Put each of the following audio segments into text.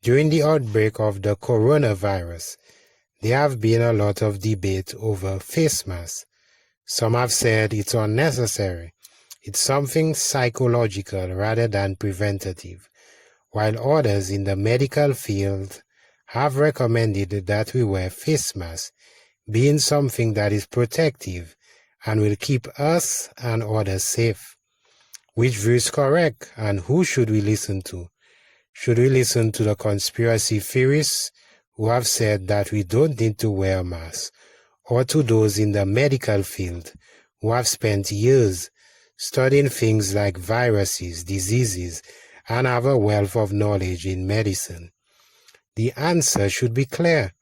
During the outbreak of the coronavirus, there have been a lot of debate over face masks. Some have said it's unnecessary. It's something psychological rather than preventative, while others in the medical field have recommended that we wear face masks, being something that is protective and will keep us and others safe. Which view is correct, and who should we listen to? Should we listen to the conspiracy theorists who have said that we don't need to wear masks, or to those in the medical field who have spent years studying things like viruses, diseases, and have a wealth of knowledge in medicine? The answer should be clear,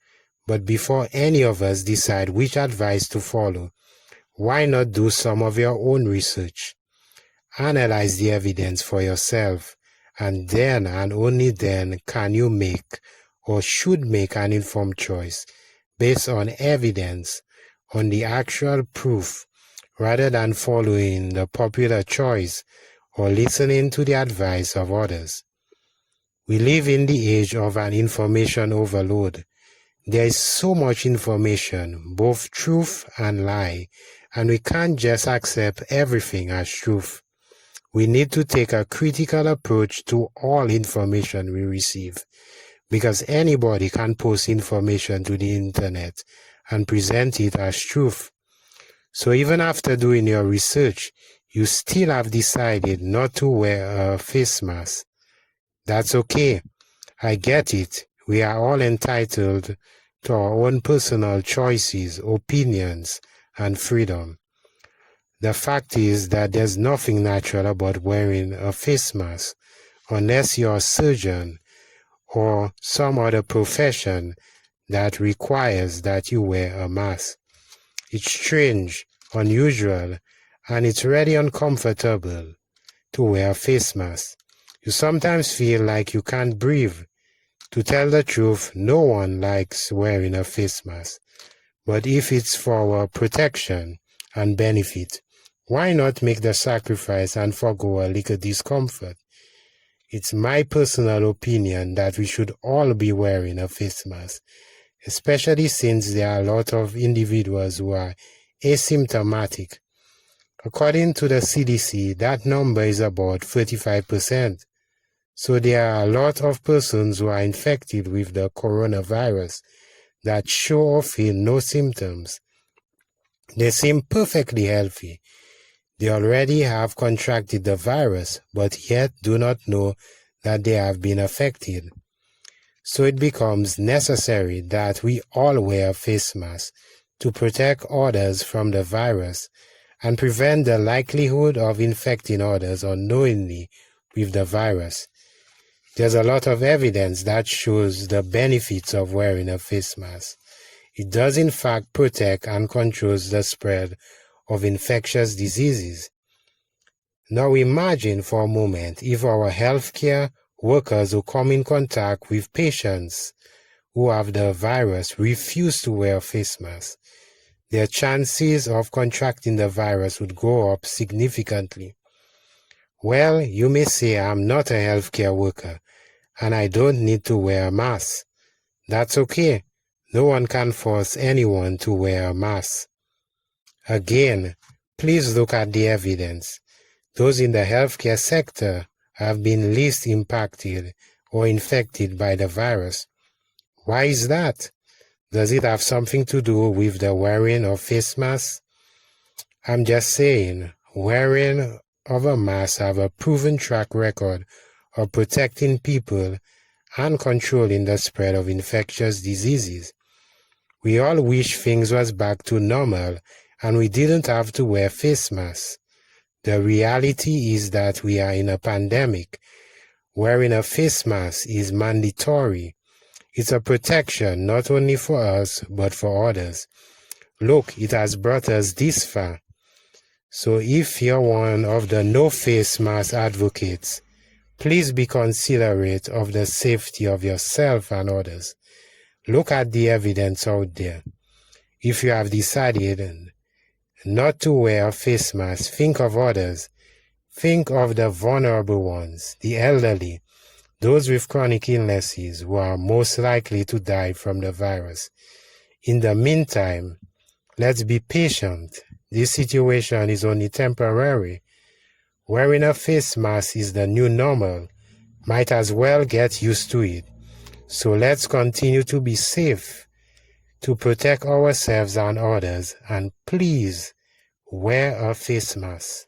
but before any of us decide which advice to follow, why not do some of your own research? Analyze the evidence for yourself, and then and only then can you make or should make an informed choice based on evidence, on the actual proof, rather than following the popular choice or listening to the advice of others. We live in the age of an information overload. There is so much information, both truth and lie, and we can't just accept everything as truth. We need to take a critical approach to all information we receive, because anybody can post information to the internet and present it as truth. So even after doing your research, you still have decided not to wear a face mask. That's okay. I get it. We are all entitled to our own personal choices, opinions, and freedom. The fact is that there's nothing natural about wearing a face mask unless you're a surgeon or some other profession that requires that you wear a mask. It's strange, unusual, and it's really uncomfortable to wear a face mask. You sometimes feel like you can't breathe. To tell the truth, no one likes wearing a face mask. But if it's for our protection and benefit, why not make the sacrifice and forgo a little discomfort? It's my personal opinion that we should all be wearing a face mask, especially since there are a lot of individuals who are asymptomatic. According to the CDC, that number is about 35%. So there are a lot of persons who are infected with the coronavirus that show or feel no symptoms. They seem perfectly healthy. They already have contracted the virus, but yet do not know that they have been affected. So it becomes necessary that we all wear face masks to protect others from the virus and prevent the likelihood of infecting others unknowingly with the virus. There's a lot of evidence that shows the benefits of wearing a face mask. It does in fact protect and controls the spread of infectious diseases. Now imagine for a moment if our healthcare workers who come in contact with patients who have the virus refuse to wear a face mask. Their chances of contracting the virus would go up significantly. Well, you may say I'm not a healthcare worker and I don't need to wear a mask. That's okay. No one can force anyone to wear a mask. Again, please look at the evidence. Those in the healthcare sector have been least impacted or infected by the virus. Why is that? Does it have something to do with the wearing of face masks? I'm just saying, wearing of a mask have a proven track record of protecting people and controlling the spread of infectious diseases. We all wish things was back to normal and we didn't have to wear face masks. The reality is that we are in a pandemic. Wearing a face mask is mandatory. It's a protection not only for us but for others. Look, it has brought us this far. So if you're one of the no face mask advocates, please be considerate of the safety of yourself and others. Look at the evidence out there. If you have decided not to wear a face mask, think of others. Think of the vulnerable ones, the elderly, those with chronic illnesses who are most likely to die from the virus. In the meantime, let's be patient. This situation is only temporary. Wearing a face mask is the new normal. Might as well get used to it. So let's continue to be safe, to protect ourselves and others, and please wear a face mask.